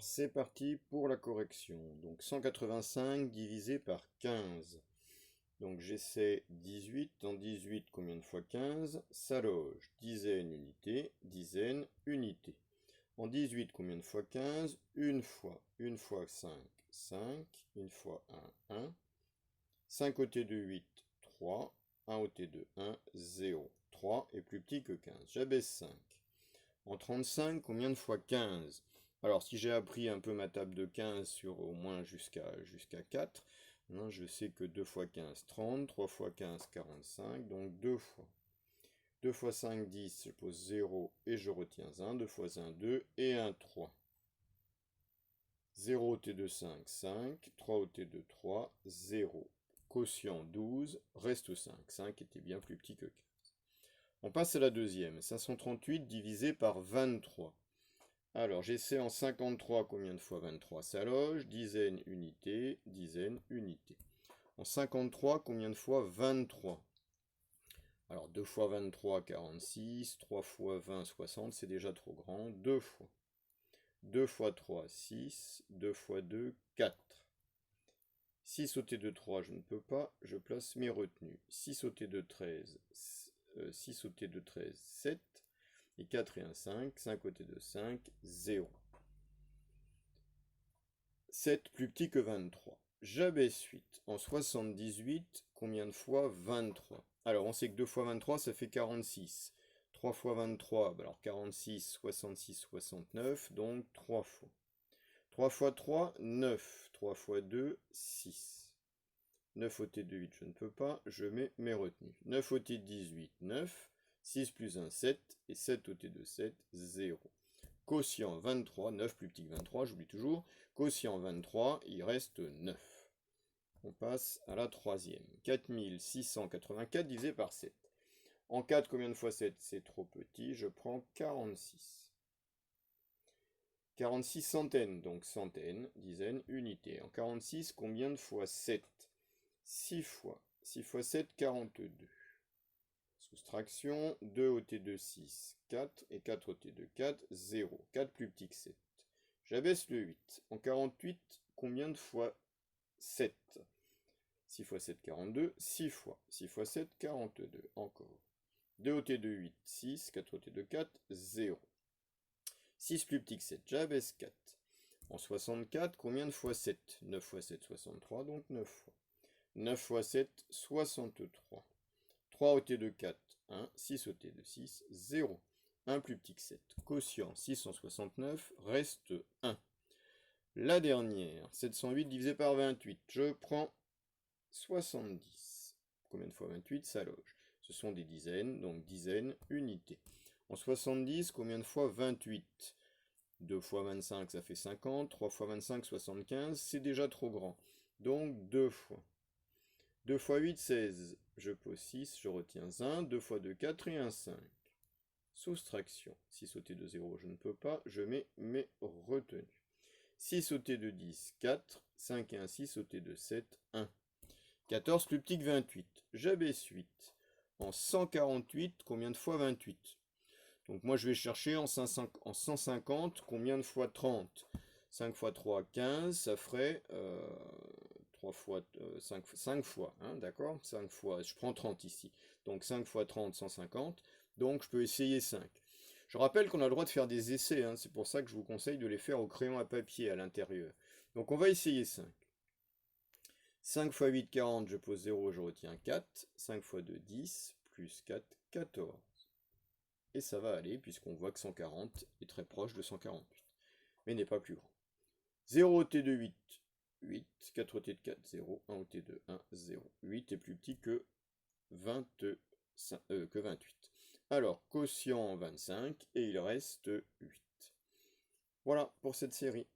Alors, c'est parti pour la correction. Donc, 185 divisé par 15. Donc, j'essaie 18. En 18, combien de fois 15? Ça loge. Dizaine, unité. Dizaine, unité. En 18, combien de fois 15? Une fois. Une fois 5, 5. Une fois 1, 1. 5 au T de 8, 3. 1 au T de 1, 0. 3 est plus petit que 15. J'abaisse 5. En 35, combien de fois 15? Alors, si j'ai appris un peu ma table de 15 sur au moins jusqu'à 4, maintenant je sais que 2 fois 15, 30, 3 fois 15, 45, donc 2 fois. 2 fois 5, 10, je pose 0 et je retiens 1, 2 fois 1, 2 et 1, 3. 0 au T de 5, 5, 3 au T de 3, 0. Quotient 12, reste 5. 5 était bien plus petit que 15. On passe à la deuxième. 538 divisé par 23. Alors, j'essaie en 53, combien de fois 23? Ça loge. Dizaine, unité, dizaine, unité. En 53, combien de fois 23? Alors, 2 fois 23, 46. 3 fois 20, 60. C'est déjà trop grand. 2 fois. 2 fois 3, 6. 2 fois 2, 4. 6 au T de 3, je ne peux pas. Je place mes retenues. 6 au T de 13, 6 au T de 13, 7. Et 4 et 1, 5. 5 au T de 5, 0. 7 plus petit que 23. J'abaisse 8. En 78, combien de fois 23? Alors, on sait que 2 fois 23, ça fait 46. 3 fois 23, alors 46, 66, 69, donc 3 fois. 3 fois 3, 9. 3 fois 2, 6. 9 au T de 8, je ne peux pas, je mets mes retenues. 9 au T de 18, 9. 6 plus 1, 7. Et 7 au T de 7, 0. Quotient 23, 9 plus petit que 23, j'oublie toujours. Quotient 23, il reste 9. On passe à la troisième. 4684 divisé par 7. En 4, combien de fois 7? C'est trop petit, je prends 46. 46 centaines, donc centaines, dizaines, unités. En 46, combien de fois 7? 6 fois. 6 fois 7, 42. Soustraction, 2 au T de 6, 4, et 4 au T de 4, 0. 4 plus petit que 7. J'abaisse le 8. En 48, combien de fois 7? 6 fois 7, 42. 6 fois. 6 fois 7, 42. Encore. 2 au T de 8, 6. 4 au T de 4, 0. 6 plus petit que 7. J'abaisse 4. En 64, combien de fois 7? 9 fois 7, 63, donc 9 fois. 9 fois 7, 63. 3 au T de 4, 1. 6 au T de 6, 0. 1 plus petit que 7. Quotient 669, reste 1. La dernière, 708 divisé par 28. Je prends 70. Combien de fois 28? Ça loge. Ce sont des dizaines, donc dizaines, unités. En 70, combien de fois 28? 2 fois 25, ça fait 50. 3 fois 25, 75. C'est déjà trop grand. Donc 2 fois. 2 fois 8, 16. Je pose 6, je retiens 1. 2 fois 2, 4 et 1, 5. Soustraction. 6 au T de 0, je ne peux pas. Je mets mes retenues. 6 au T de 10, 4. 5 et 1, 6 au T de 7, 1. 14 plus petit que 28. J'abaisse 8. En 148, combien de fois 28? Donc moi je vais chercher en 150, combien de fois 30? 5 fois 3, 15, ça ferait 3 fois, 5 fois, hein, d'accord? 5 fois, je prends 30 ici. Donc 5 fois 30, 150. Donc je peux essayer 5. Je rappelle qu'on a le droit de faire des essais, hein, c'est pour ça que je vous conseille de les faire au crayon à papier à l'intérieur. Donc on va essayer 5. 5 fois 8, 40, je pose 0, je retiens 4. 5 fois 2, 10, plus 4, 14. Et ça va aller, puisqu'on voit que 140 est très proche de 148, mais n'est pas plus grand. 0 au T de 8, 8. 4 au T de 4, 0. 1 au T de 1, 0. 8 est plus petit que 28. Alors, quotient 25, et il reste 8. Voilà pour cette série.